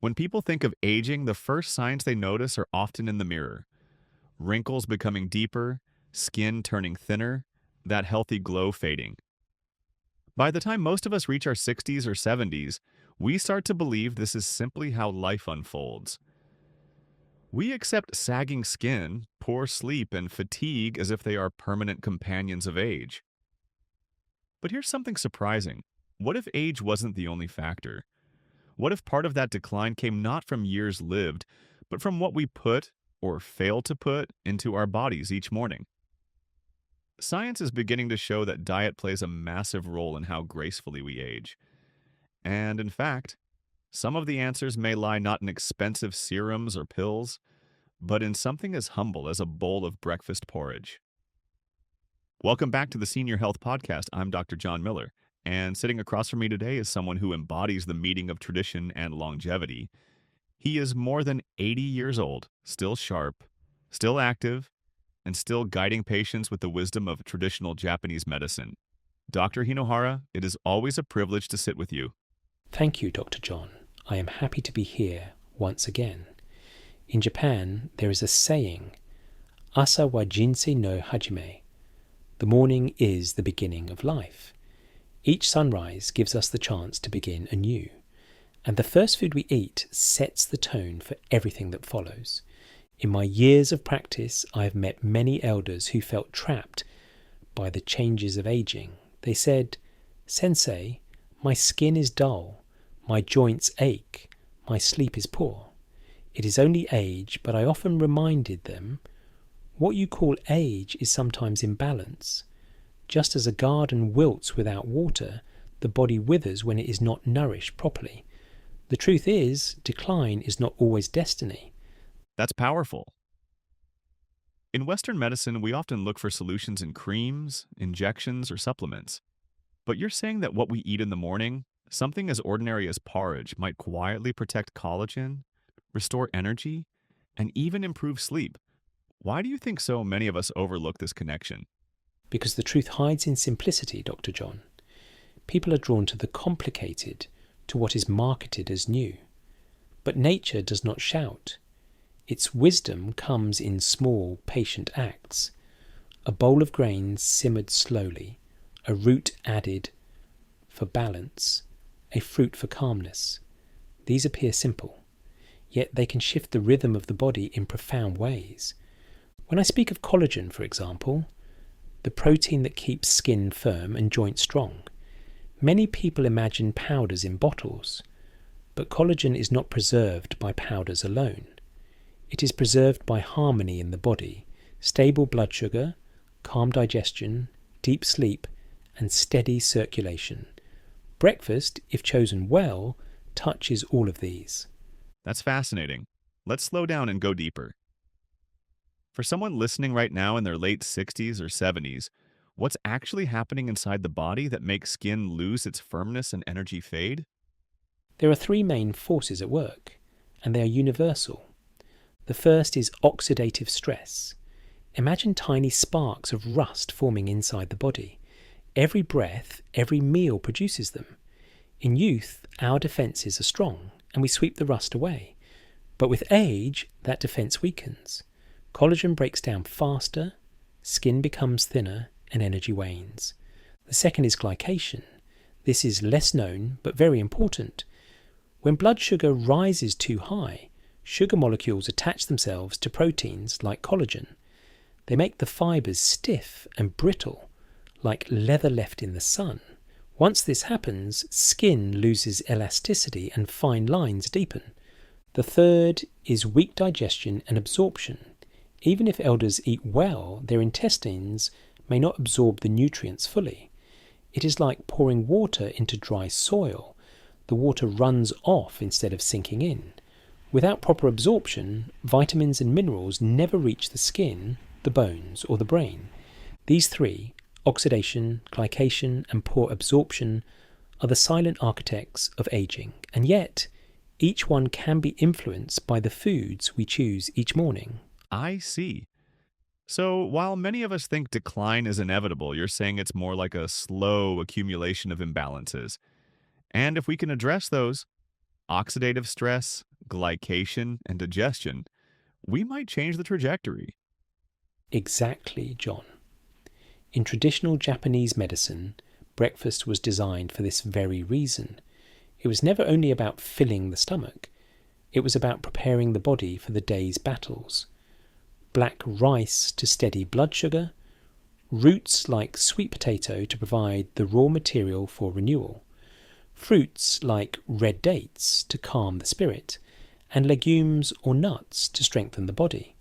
When people think of aging, the first signs they notice are often in the mirror. Wrinkles becoming deeper, skin turning thinner, that healthy glow fading. By the time most of us reach our 60s or 70s, we start to believe this is simply how life unfolds. We accept sagging skin, poor sleep, and fatigue as if they are permanent companions of age. But here's something surprising. What if age wasn't the only factor? What if part of that decline came not from years lived, but from what we put or fail to put into our bodies each morning? Science is beginning to show that diet plays a massive role in how gracefully we age. And in fact, some of the answers may lie not in expensive serums or pills, but in something as humble as a bowl of breakfast porridge. Welcome back to the Senior Health Podcast. I'm Dr. John Miller, and sitting across from me today is someone who embodies the meeting of tradition and longevity. He is more than 80 years old, still sharp, still active, and still guiding patients with the wisdom of traditional Japanese medicine. Dr. Hinohara, it is always a privilege to sit with you. Thank you, Dr. John. I am happy to be here once again. In Japan, there is a saying, Asa wa jinsei no hajime. The morning is the beginning of life. Each sunrise gives us the chance to begin anew. And the first food we eat sets the tone for everything that follows. In my years of practice, I have met many elders who felt trapped by the changes of aging. They said, Sensei, my skin is dull, my joints ache, my sleep is poor. It is only age, but I often reminded them, what you call age is sometimes imbalance. Just as a garden wilts without water, the body withers when it is not nourished properly. The truth is, decline is not always destiny. That's powerful. In Western medicine, we often look for solutions in creams, injections, or supplements. But you're saying that what we eat in the morning, something as ordinary as porridge, might quietly protect collagen, restore energy, and even improve sleep. Why do you think so many of us overlook this connection? Because the truth hides in simplicity, Dr. John. People are drawn to the complicated, to what is marketed as new. But nature does not shout. Its wisdom comes in small, patient acts. A bowl of grains simmered slowly, a root added for balance, a fruit for calmness. These appear simple, yet they can shift the rhythm of the body in profound ways. When I speak of collagen, for example, the protein that keeps skin firm and joints strong, many people imagine powders in bottles, but collagen is not preserved by powders alone. It is preserved by harmony in the body, stable blood sugar, calm digestion, deep sleep, and steady circulation. Breakfast, if chosen well, touches all of these. That's fascinating. Let's slow down and go deeper. For someone listening right now in their late 60s or 70s, what's actually happening inside the body that makes skin lose its firmness and energy fade? There are three main forces at work, and they are universal. The first is oxidative stress. Imagine tiny sparks of rust forming inside the body. Every breath, every meal produces them. In youth, our defences are strong, and we sweep the rust away. But with age, that defence weakens. Collagen breaks down faster, skin becomes thinner, and energy wanes. The second is glycation. This is less known, but very important. When blood sugar rises too high, sugar molecules attach themselves to proteins like collagen. They make the fibres stiff and brittle, like leather left in the sun. Once this happens, skin loses elasticity and fine lines deepen. The third is weak digestion and absorption. Even if elders eat well, their intestines may not absorb the nutrients fully. It is like pouring water into dry soil. The water runs off instead of sinking in. Without proper absorption, vitamins and minerals never reach the skin, the bones, or the brain. These three, oxidation, glycation, and poor absorption, are the silent architects of aging, and yet each one can be influenced by the foods we choose each morning. I see. So while many of us think decline is inevitable, you're saying it's more like a slow accumulation of imbalances. And if we can address those, oxidative stress, glycation and digestion, we might change the trajectory. Exactly, John. In traditional Japanese medicine, breakfast was designed for this very reason. It was never only about filling the stomach, it was about preparing the body for the day's battles. Black rice to steady blood sugar, roots like sweet potato to provide the raw material for renewal, fruits like red dates to calm the spirit, and legumes or nuts to strengthen the body.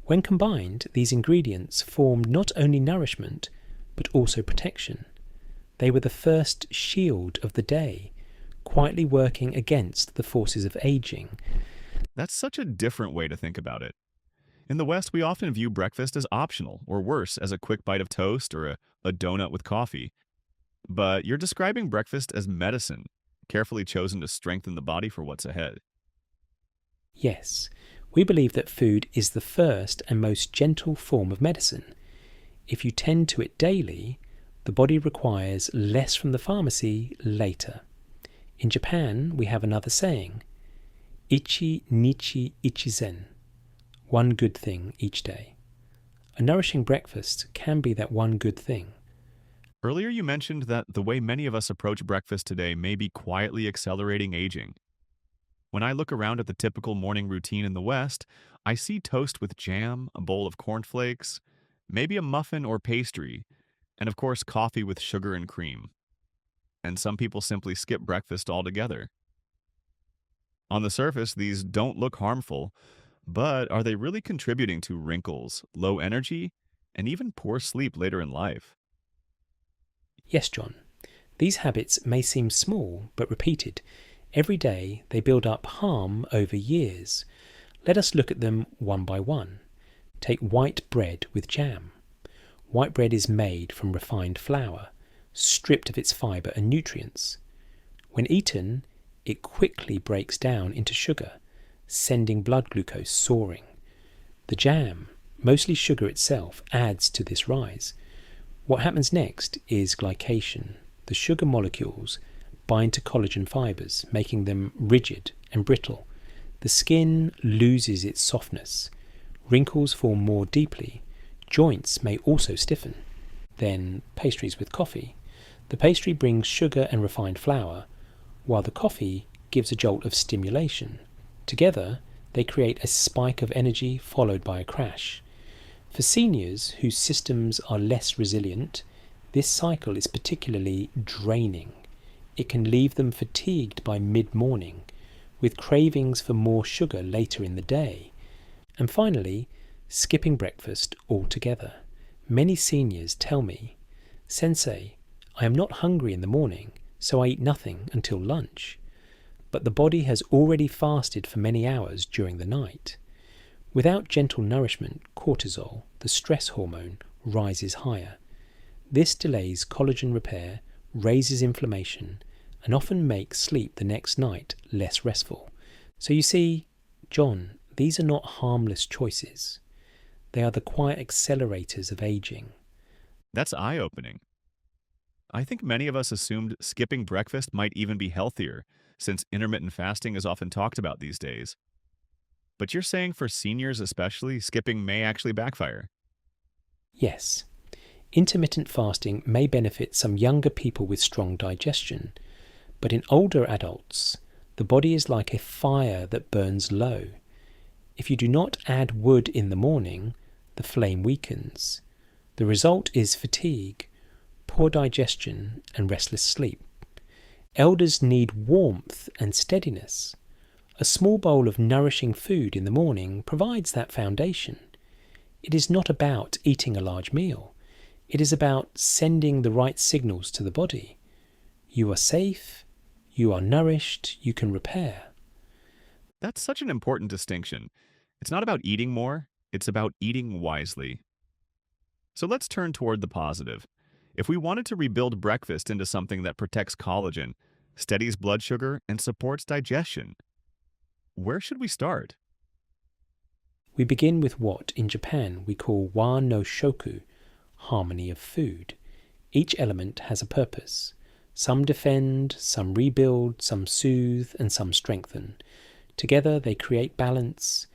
When combined, these ingredients formed not only nourishment, but also protection. They were the first shield of the day, quietly working against the forces of aging. That's such a different way to think about it. In the West, we often view breakfast as optional, or worse, as a quick bite of toast or a donut with coffee. But you're describing breakfast as medicine, carefully chosen to strengthen the body for what's ahead. Yes, we believe that food is the first and most gentle form of medicine. If you tend to it daily, the body requires less from the pharmacy later. In Japan, we have another saying, Ichi Nichi Ichizen, one good thing each day. A nourishing breakfast can be that one good thing. Earlier, you mentioned that the way many of us approach breakfast today may be quietly accelerating aging. When I look around at the typical morning routine in the West, I see toast with jam, a bowl of cornflakes, maybe a muffin or pastry, and of course, coffee with sugar and cream. And some people simply skip breakfast altogether. On the surface, these don't look harmful, but are they really contributing to wrinkles, low energy, and even poor sleep later in life? Yes, John, these habits may seem small, but repeated every day they build up harm over years. Let us look at them one by one. Take white bread with jam. White bread is made from refined flour, stripped of its fibre and nutrients. When eaten, it quickly breaks down into sugar, sending blood glucose soaring. The jam, mostly sugar itself, adds to this rise. What happens next is glycation. The sugar molecules bind to collagen fibres, making them rigid and brittle. The skin loses its softness. Wrinkles form more deeply. Joints may also stiffen. Then pastries with coffee. The pastry brings sugar and refined flour, while the coffee gives a jolt of stimulation. Together, they create a spike of energy followed by a crash. For seniors whose systems are less resilient, this cycle is particularly draining. It can leave them fatigued by mid-morning, with cravings for more sugar later in the day. And finally, skipping breakfast altogether. Many seniors tell me, "Sensei, I am not hungry in the morning, so I eat nothing until lunch." But the body has already fasted for many hours during the night. Without gentle nourishment, cortisol, the stress hormone, rises higher. This delays collagen repair, raises inflammation, and often makes sleep the next night less restful. So you see, John, these are not harmless choices. They are the quiet accelerators of aging. That's eye-opening. I think many of us assumed skipping breakfast might even be healthier, since intermittent fasting is often talked about these days. But you're saying for seniors especially, skipping may actually backfire. Yes, intermittent fasting may benefit some younger people with strong digestion, but in older adults, the body is like a fire that burns low. If you do not add wood in the morning, the flame weakens. The result is fatigue, poor digestion, and restless sleep. Elders need warmth and steadiness. A small bowl of nourishing food in the morning provides that foundation. It is not about eating a large meal. It is about sending the right signals to the body. You are safe, you are nourished, you can repair. That's such an important distinction. It's not about eating more, it's about eating wisely. So let's turn toward the positive. If we wanted to rebuild breakfast into something that protects collagen, steadies blood sugar, and supports digestion, where should we start? We begin with what in Japan we call wa no shoku, harmony of food. Each element has a purpose. Some defend, some rebuild, some soothe, and some strengthen. Together they create balance.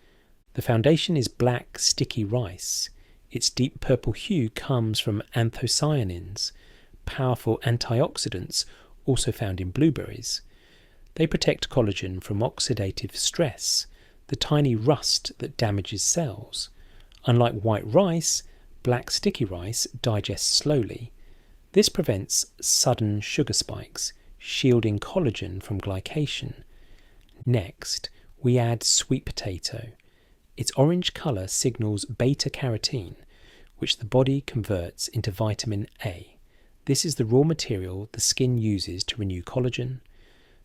The foundation is black, sticky rice. Its deep purple hue comes from anthocyanins, powerful antioxidants also found in blueberries. They protect collagen from oxidative stress, the tiny rust that damages cells. Unlike white rice, black sticky rice digests slowly. This prevents sudden sugar spikes, shielding collagen from glycation. Next, we add sweet potato. Its orange colour signals beta-carotene, which the body converts into vitamin A. This is the raw material the skin uses to renew collagen.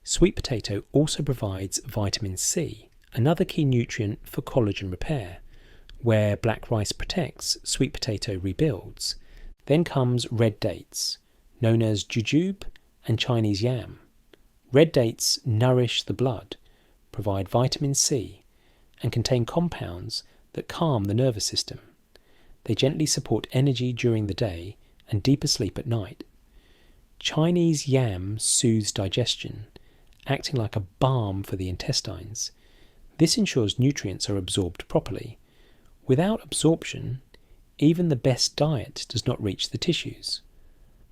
Sweet potato also provides vitamin C, another key nutrient for collagen repair. Where black rice protects, sweet potato rebuilds. Then comes red dates, known as jujube and Chinese yam. Red dates nourish the blood, provide vitamin C, and contain compounds that calm the nervous system. They gently support energy during the day and deeper sleep at night. Chinese yam soothes digestion, acting like a balm for the intestines. This ensures nutrients are absorbed properly. Without absorption, even the best diet does not reach the tissues.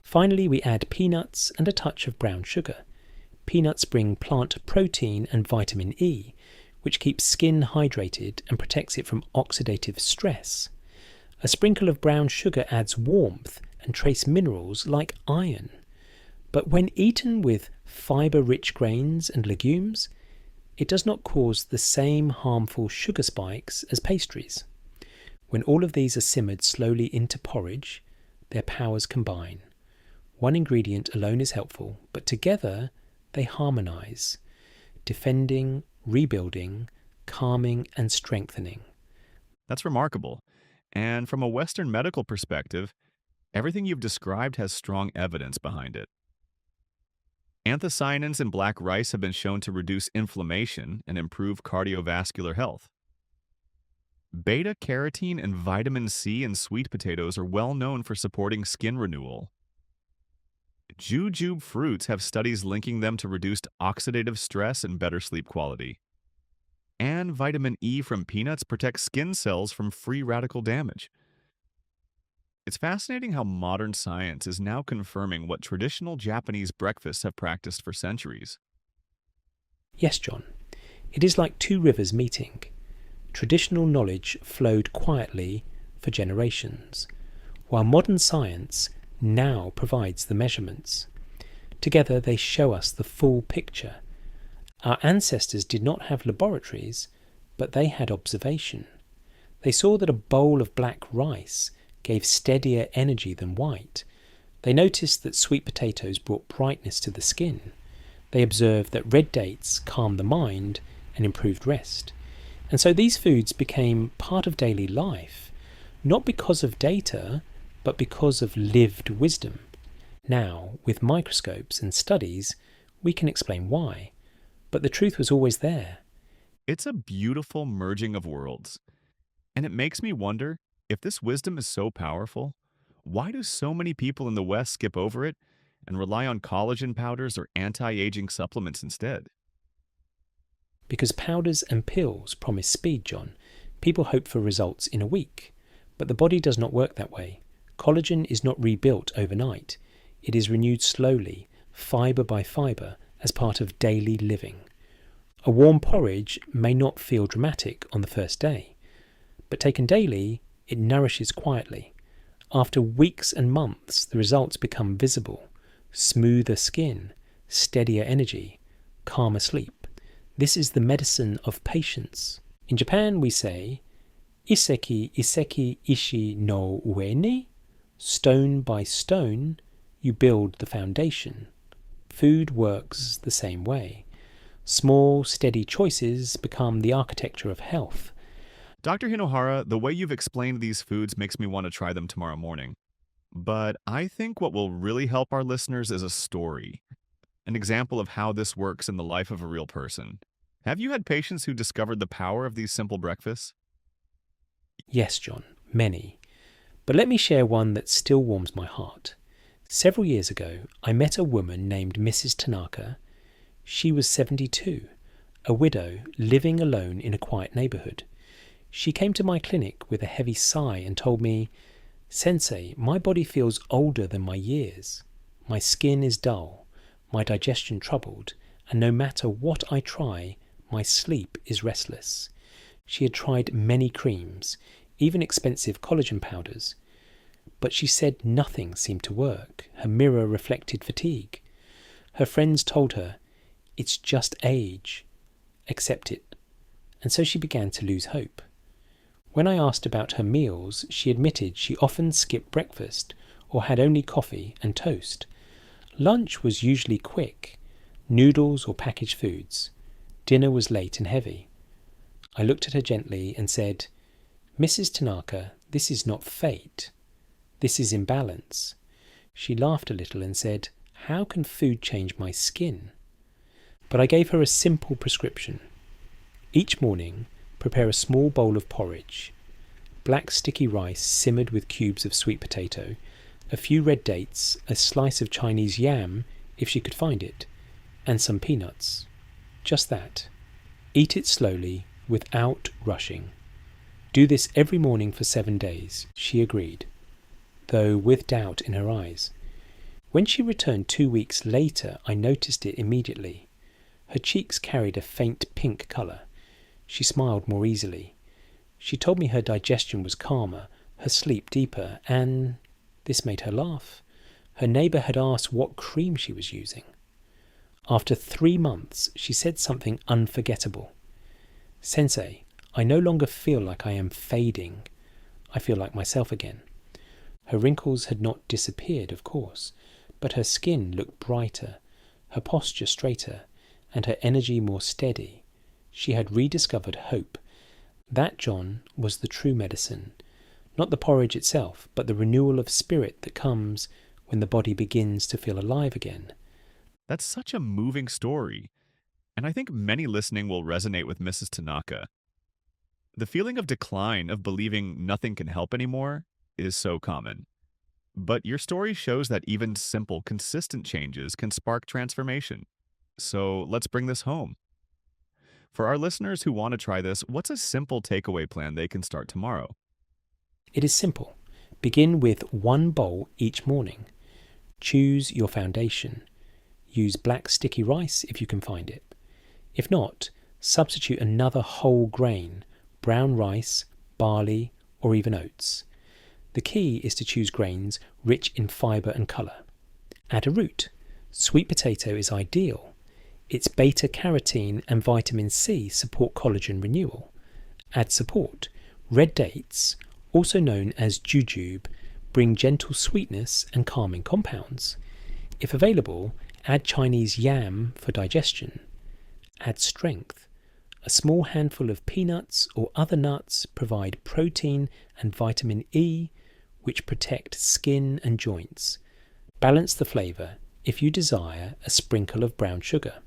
Finally, we add peanuts and a touch of brown sugar. Peanuts bring plant protein and vitamin E, which keeps skin hydrated and protects it from oxidative stress. A sprinkle of brown sugar adds warmth and trace minerals like iron. But when eaten with fibre-rich grains and legumes, it does not cause the same harmful sugar spikes as pastries. When all of these are simmered slowly into porridge, their powers combine. One ingredient alone is helpful, but together they harmonise, defending, rebuilding, calming and strengthening. That's remarkable. And from a Western medical perspective, everything you've described has strong evidence behind it. Anthocyanins in black rice have been shown to reduce inflammation and improve cardiovascular health. Beta-carotene and vitamin C in sweet potatoes are well known for supporting skin renewal. Jujube fruits have studies linking them to reduced oxidative stress and better sleep quality. And vitamin E from peanuts protects skin cells from free radical damage. It's fascinating how modern science is now confirming what traditional Japanese breakfasts have practiced for centuries. Yes, John, it is like two rivers meeting. Traditional knowledge flowed quietly for generations, while modern science now provides the measurements. Together they show us the full picture. Our ancestors did not have laboratories, but they had observation. They saw that a bowl of black rice gave steadier energy than white. They noticed that sweet potatoes brought brightness to the skin. They observed that red dates calmed the mind and improved rest. And so these foods became part of daily life, not because of data, but because of lived wisdom. Now, with microscopes and studies, we can explain why. But the truth was always there. It's a beautiful merging of worlds. And it makes me wonder, if this wisdom is so powerful, why do so many people in the West skip over it and rely on collagen powders or anti-aging supplements instead? Because powders and pills promise speed, John. People hope for results in a week. But the body does not work that way. Collagen is not rebuilt overnight. It is renewed slowly, fibre by fibre, as part of daily living. A warm porridge may not feel dramatic on the first day, but taken daily, it nourishes quietly. After weeks and months, the results become visible. Smoother skin, steadier energy, calmer sleep. This is the medicine of patience. In Japan we say, Iseki iseki ishi no ue ni? Stone by stone, you build the foundation. Food works the same way. Small, steady choices become the architecture of health. Dr. Hinohara, the way you've explained these foods makes me want to try them tomorrow morning. But I think what will really help our listeners is a story, an example of how this works in the life of a real person. Have you had patients who discovered the power of these simple breakfasts? Yes, John, many. But let me share one that still warms my heart. Several years ago, I met a woman named Mrs. Tanaka. She was 72, a widow living alone in a quiet neighborhood. She came to my clinic with a heavy sigh and told me, "Sensei, my body feels older than my years. My skin is dull, my digestion troubled, and no matter what I try, my sleep is restless." She had tried many creams, even expensive collagen powders, but she said nothing seemed to work. Her mirror reflected fatigue. Her friends told her, "It's just age. Accept it." And so she began to lose hope. When I asked about her meals, she admitted she often skipped breakfast or had only coffee and toast. Lunch was usually quick, noodles or packaged foods. Dinner was late and heavy. I looked at her gently and said, "Mrs. Tanaka, this is not fate. This is imbalance." She laughed a little and said, "How can food change my skin?" But I gave her a simple prescription. Each morning, prepare a small bowl of porridge, black sticky rice simmered with cubes of sweet potato, a few red dates, a slice of Chinese yam, if she could find it, and some peanuts. Just that. Eat it slowly, without rushing. Do this every morning for 7 days, she agreed, though with doubt in her eyes. When she returned 2 weeks later, I noticed it immediately. Her cheeks carried a faint pink colour. She smiled more easily. She told me her digestion was calmer, her sleep deeper, and this made her laugh. Her neighbour had asked what cream she was using. After 3 months, she said something unforgettable. "Sensei, I no longer feel like I am fading. I feel like myself again." Her wrinkles had not disappeared, of course, but her skin looked brighter, her posture straighter, and her energy more steady. She had rediscovered hope. That, John, was the true medicine. Not the porridge itself, but the renewal of spirit that comes when the body begins to feel alive again. That's such a moving story, and I think many listening will resonate with Mrs. Tanaka. The feeling of decline, of believing nothing can help anymore, is so common. But your story shows that even simple, consistent changes can spark transformation. So let's bring this home. For our listeners who want to try this, what's a simple takeaway plan they can start tomorrow? It is simple. Begin with one bowl each morning. Choose your foundation. Use black sticky rice if you can find it. If not, substitute another whole grain, brown rice, barley, or even oats. The key is to choose grains rich in fibre and colour. Add a root. Sweet potato is ideal. Its beta-carotene and vitamin C support collagen renewal. Add support. Red dates, also known as jujube, bring gentle sweetness and calming compounds. If available, add Chinese yam for digestion. Add strength. A small handful of peanuts or other nuts provide protein and vitamin E, which protect skin and joints. Balance the flavour if you desire a sprinkle of brown sugar.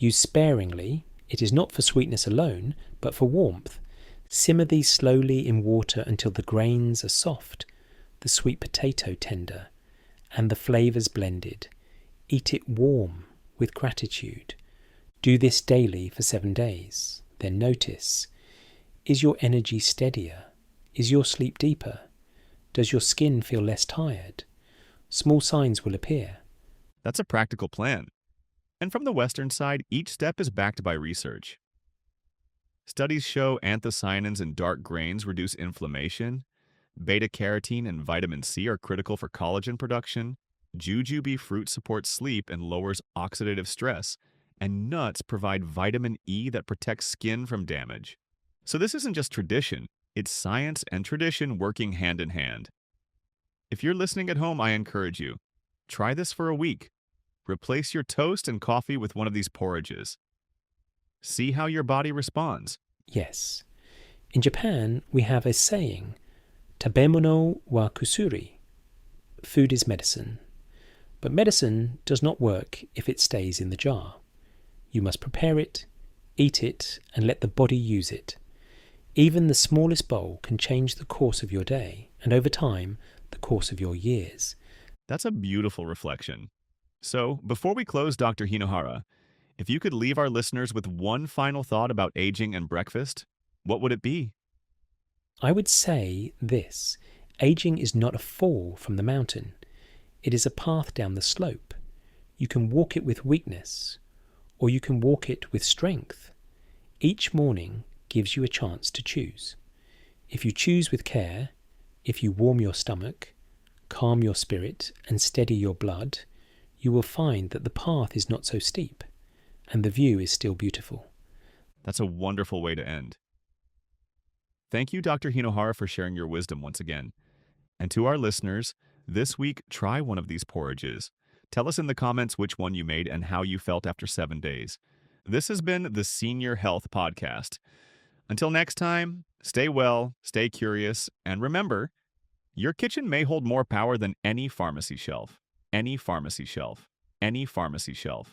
Use sparingly. It is not for sweetness alone, but for warmth. Simmer these slowly in water until the grains are soft, the sweet potato tender, and the flavours blended. Eat it warm, with gratitude. Do this daily for 7 days. Then notice, is your energy steadier? Is your sleep deeper? Does your skin feel less tired? Small signs will appear. That's a practical plan. And from the Western side, each step is backed by research. Studies show anthocyanins in dark grains reduce inflammation, beta-carotene and vitamin C are critical for collagen production, jujube fruit supports sleep and lowers oxidative stress, and nuts provide vitamin E that protects skin from damage. So this isn't just tradition, it's science and tradition working hand in hand. If you're listening at home, I encourage you, try this for a week. Replace your toast and coffee with one of these porridges. See how your body responds. Yes. In Japan, we have a saying, "Tabemono wa kusuri." Food is medicine. But medicine does not work if it stays in the jar. You must prepare it, eat it, and let the body use it. Even the smallest bowl can change the course of your day, and over time, the course of your years. That's a beautiful reflection. So, before we close, Dr. Hinohara, If you could leave our listeners with one final thought about aging and breakfast, what would it be? I would say this: aging is not a fall from the mountain, it is a path down the slope. You can walk it with weakness, or you can walk it with strength. Each morning gives you a chance to choose. If you choose with care, if you warm your stomach, calm your spirit, and steady your blood, you will find that the path is not so steep, and the view is still beautiful. That's a wonderful way to end. Thank you, Dr. Hinohara, for sharing your wisdom once again. And to our listeners, this week, try one of these porridges. Tell us in the comments which one you made and how you felt after 7 days. This has been the Senior Health Podcast. Until next time, stay well, stay curious, and remember, your kitchen may hold more power than any pharmacy shelf. Any pharmacy shelf. Any pharmacy shelf.